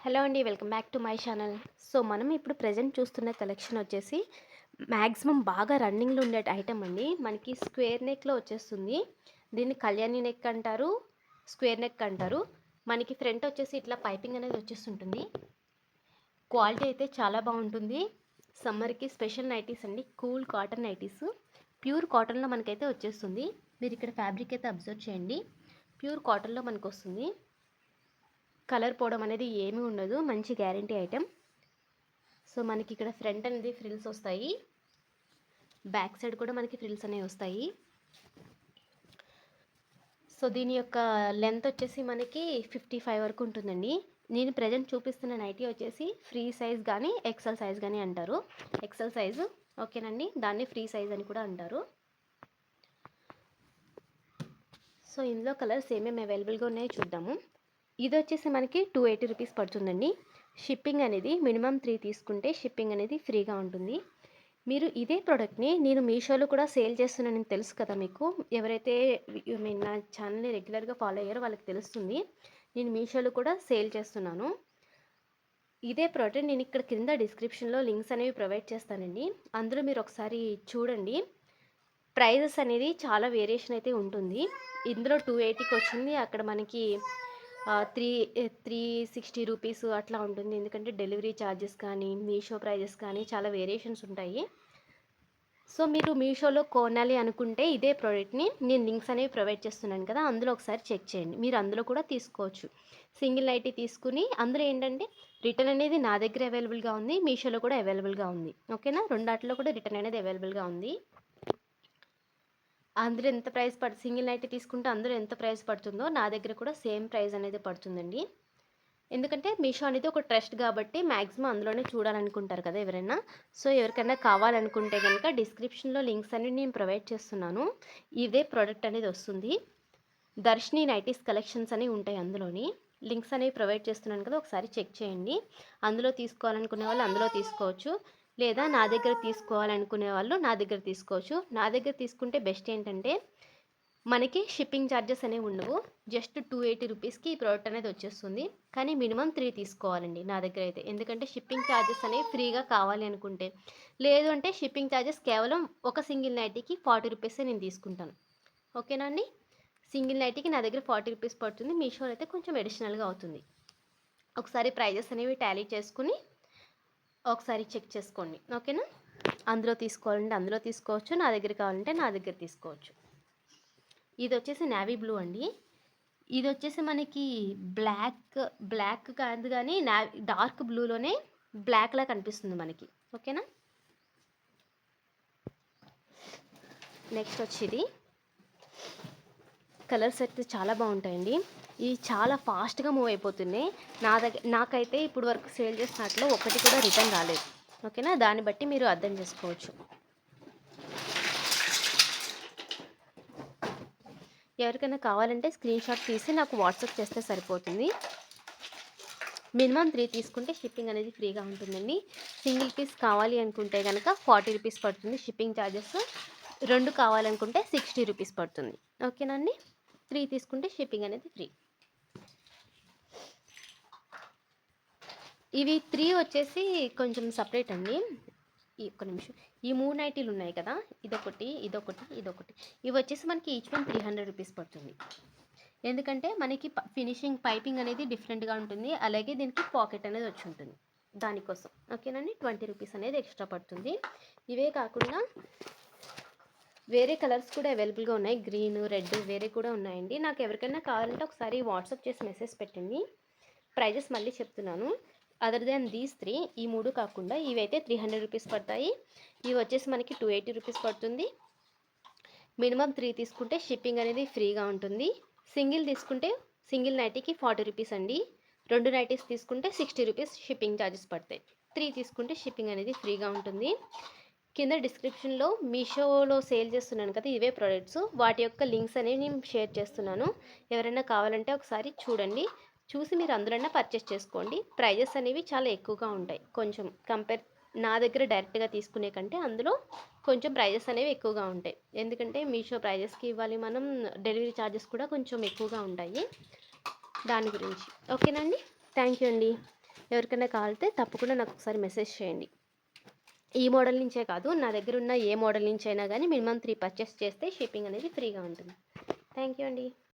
Hello అండి, welcome back to my channel. So మనం ఇప్పుడు ప్రెజెంట్ చూస్తున్న కలెక్షన్ వచ్చేసి మ్యాక్సిమం బాగా రన్నింగ్లో ఉండే ఐటమ్ అండి. మనకి స్క్వేర్ నెక్లో వచ్చేస్తుంది. దీన్ని కళ్యాణి నెక్ అంటారు, స్క్వేర్ నెక్ అంటారు. మనకి ఫ్రంట్ వచ్చేసి ఇట్లా పైపింగ్ అనేది వచ్చేస్తుంటుంది. క్వాలిటీ అయితే చాలా బాగుంటుంది. సమ్మర్కి స్పెషల్ నైటీస్ అండి, కూల్ కాటన్ నైటీస్, ప్యూర్ కాటన్లో మనకైతే వచ్చేస్తుంది. మీరు ఇక్కడ ఫ్యాబ్రిక్ అయితే అబ్జర్వ్ చేయండి, ప్యూర్ కాటన్లో మనకు వస్తుంది. కలర్ పోవడం అనేది ఏమీ ఉండదు, మంచి గ్యారంటీ ఐటెం. సో మనకి ఇక్కడ ఫ్రంట్ అనేది ఫ్రిల్స్ వస్తాయి, బ్యాక్ సైడ్ కూడా మనకి ఫ్రిల్స్ అనేవి వస్తాయి. సో దీని యొక్క లెంత్ వచ్చేసి మనకి 55 వరకు ఉంటుందండి. నేను ప్రజెంట్ చూపిస్తున్న నైటీ వచ్చేసి ఫ్రీ సైజ్ కానీ ఎక్సెల్ సైజ్ కానీ అంటారు. ఎక్సెల్ సైజు ఓకేనండి, దాన్ని ఫ్రీ సైజ్ అని కూడా అంటారు. సో ఇందులో కలర్స్ ఏమేమి అవైలబుల్గా ఉన్నాయో చూద్దాము. ఇది వచ్చేసి మనకి 280 రూపీస్ పడుతుందండి. షిప్పింగ్ అనేది మినిమం 3 తీసుకుంటే షిప్పింగ్ అనేది ఫ్రీగా ఉంటుంది. మీరు ఇదే ప్రోడక్ట్ని నేను మీషోలో కూడా సేల్ చేస్తున్నానని తెలుసు కదా మీకు. ఎవరైతే నా ఛానల్ని రెగ్యులర్గా ఫాలో అయ్యారో వాళ్ళకి తెలుస్తుంది, నేను మీషోలో కూడా సేల్ చేస్తున్నాను. ఇదే ప్రోడక్ట్ నేను ఇక్కడ కింద డిస్క్రిప్షన్లో లింక్స్ అనేవి ప్రొవైడ్ చేస్తానండి. అందులో మీరు ఒకసారి చూడండి. ప్రైజెస్ అనేది చాలా వేరియేషన్ అయితే ఉంటుంది. ఇందులో 280కి వచ్చింది, అక్కడ మనకి 360 రూపీస్ అట్లా ఉంటుంది. ఎందుకంటే డెలివరీ ఛార్జెస్ కానీ మీషో ప్రైజెస్ కానీ చాలా వేరియేషన్స్ ఉంటాయి. సో మీరు మీషోలో కొనాలి అనుకుంటే ఇదే ప్రోడక్ట్ని నేను లింక్స్ అనేవి ప్రొవైడ్ చేస్తున్నాను కదా, అందులో ఒకసారి చెక్ చేయండి. మీరు అందులో కూడా తీసుకోవచ్చు. సింగిల్ నైటీ తీసుకుని అందులో ఏంటంటే రిటర్న్ అనేది నా దగ్గర అవైలబుల్గా ఉంది, మీషోలో కూడా అవైలబుల్గా ఉంది. ఓకేనా, రెండాటిలో కూడా రిటర్న్ అనేది అవైలబుల్గా ఉంది. అందులో ఎంత ప్రైస్ సింగిల్ నైటీ తీసుకుంటే అందులో ఎంత ప్రైస్ పడుతుందో నా దగ్గర కూడా సేమ్ ప్రైస్ అనేది పడుతుందండి. ఎందుకంటే మీషో అనేది ఒక ట్రస్ట్ కాబట్టి మ్యాక్సిమం అందులోనే చూడాలనుకుంటారు కదా ఎవరైనా. సో ఎవరికైనా కావాలనుకుంటే కనుక డిస్క్రిప్షన్లో లింక్స్ అన్ని నేను ప్రొవైడ్ చేస్తున్నాను. ఇదే ప్రోడక్ట్ అనేది వస్తుంది. దర్శిని నైటీస్ కలెక్షన్స్ అనేవి ఉంటాయి, అందులోని లింక్స్ అనేవి ప్రొవైడ్ చేస్తున్నాను కదా, ఒకసారి చెక్ చేయండి. అందులో తీసుకోవాలనుకునే వాళ్ళు అందులో తీసుకోవచ్చు, లేదా నా దగ్గర తీసుకోవాలనుకునే వాళ్ళు నా దగ్గర తీసుకోవచ్చు. నా దగ్గర తీసుకుంటే బెస్ట్ ఏంటంటే మనకి షిప్పింగ్ ఛార్జెస్ అనేవి ఉండవు. జస్ట్ 280 రూపీస్కి ఈ ప్రోడక్ట్ అనేది వచ్చేస్తుంది. కానీ మినిమం 3 తీసుకోవాలండి నా దగ్గర అయితే, ఎందుకంటే షిప్పింగ్ ఛార్జెస్ అనేవి ఫ్రీగా కావాలి అనుకుంటే. లేదు అంటే షిప్పింగ్ ఛార్జెస్ కేవలం ఒక సింగిల్ నైటీకి 40 రూపీసే నేను తీసుకుంటాను. ఓకేనా అండి, సింగిల్ నైటీకి నా దగ్గర 40 రూపీస్ పడుతుంది. మీషోలో అయితే కొంచెం అడిషనల్గా అవుతుంది. ఒకసారి ప్రైజెస్ అనేవి టాలీ చేసుకుని ఒకసారి చెక్ చేసుకోండి. ఓకేనా, అందులో తీసుకోవాలంటే అందులో తీసుకోవచ్చు, నా దగ్గర కావాలంటే నా దగ్గర తీసుకోవచ్చు. ఇది వచ్చేసి నేవీ బ్లూ అండి. ఇది వచ్చేసి మనకి బ్లాక్ కాదు కానీ డార్క్ బ్లూలోనే బ్లాక్లా కనిపిస్తుంది మనకి. ఓకేనా, నెక్స్ట్ వచ్చేది కలర్స్ అయితే చాలా బాగుంటాయండి. ఇవి చాలా ఫాస్ట్గా మూవ్ అయిపోతున్నాయి. నాకైతే ఇప్పుడు వరకు సేల్ చేసినట్లు ఒకటి కూడా రిటర్న్ రాలేదు. ఓకేనా, దాన్ని బట్టి మీరు అర్థం చేసుకోవచ్చు. ఎవరికైనా కావాలంటే స్క్రీన్ షాట్ తీసి నాకు వాట్సాప్ చేస్తే సరిపోతుంది. మినిమం 3 తీసుకుంటే షిప్పింగ్ అనేది ఫ్రీగా ఉంటుందండి. సింగిల్ పీస్ కావాలి అనుకుంటే కనుక 40 రూపీస్ పడుతుంది షిప్పింగ్ ఛార్జెస్. 2 కావాలనుకుంటే 60 రూపీస్ పడుతుంది. ఓకేనండి, 3 తీసుకుంటే షిప్పింగ్ అనేది ఫ్రీ. ఇవి 3 వచ్చేసి కొంచెం సపరేట్ అండి. ఒక్క నిమిషం, ఈ 3 నైటీలు ఉన్నాయి కదా, ఇదొకటి ఇదొకటి ఇదొకటి, ఇవి వచ్చేసి మనకి ఈచ్ వన్ 300 రూపీస్ పడుతుంది. ఎందుకంటే మనకి ఫినిషింగ్ పైపింగ్ అనేది డిఫరెంట్గా ఉంటుంది, అలాగే దీనికి పాకెట్ అనేది వచ్చి ఉంటుంది దానికోసం. ఓకేనండి, 20 రూపీస్ అనేది ఎక్స్ట్రా పడుతుంది. ఇవే కాకుండా వేరే కలర్స్ కూడా అవైలబుల్గా ఉన్నాయి, గ్రీన్ రెడ్ వేరే కూడా ఉన్నాయండి. నాకు ఎవరికైనా కావాలంటే ఒకసారి వాట్సాప్ చేసి మెసేజ్ పెట్టండి. ప్రైజెస్ మళ్ళీ చెప్తున్నాను. అదర్ దాన్ దీస్ 3, ఈ 3 కాకుండా ఇవైతే 300 రూపీస్ పడతాయి. ఇవి వచ్చేసి మనకి 280 రూపీస్ పడుతుంది. మినిమం 3 తీసుకుంటే షిప్పింగ్ అనేది ఫ్రీగా ఉంటుంది. సింగిల్ తీసుకుంటే సింగిల్ నైటీకి 40 రూపీస్ అండి. 2 నైటీస్ తీసుకుంటే 60 రూపీస్ షిప్పింగ్ ఛార్జెస్ పడతాయి. 3 తీసుకుంటే షిప్పింగ్ అనేది ఫ్రీగా ఉంటుంది. కింద డిస్క్రిప్షన్లో మీషోలో సేల్ చేస్తున్నాను కదా ఇవే ప్రోడక్ట్స్, వాటి యొక్క లింక్స్ అనేవి నేను షేర్ చేస్తున్నాను. ఎవరైనా కావాలంటే ఒకసారి చూడండి, చూసి మీరు అందులోనే పర్చేస్ చేసుకోండి. ప్రైజెస్ అనేవి చాలా ఎక్కువగా ఉంటాయి కొంచెం నా దగ్గర డైరెక్ట్గా తీసుకునే కంటే అందులో కొంచెం ప్రైజెస్ అనేవి ఎక్కువగా ఉంటాయి. ఎందుకంటే మీషో ప్రైజెస్కి ఇవ్వాలి మనం, డెలివరీ ఛార్జెస్ కూడా కొంచెం ఎక్కువగా ఉంటాయి దాని గురించి. ఓకేనండి, థ్యాంక్ యూ అండి. ఎవరికైనా కావాలితే తప్పకుండా నాకు ఒకసారి మెసేజ్ చేయండి. ఈ మోడల్ నుంచే కాదు, నా దగ్గర ఉన్న ఏ మోడల్ నుంచి అయినా కానీ మినిమం 3 పర్చేస్ చేస్తే షిప్పింగ్ అనేది ఫ్రీగా ఉంటుంది. థ్యాంక్ యూ అండి.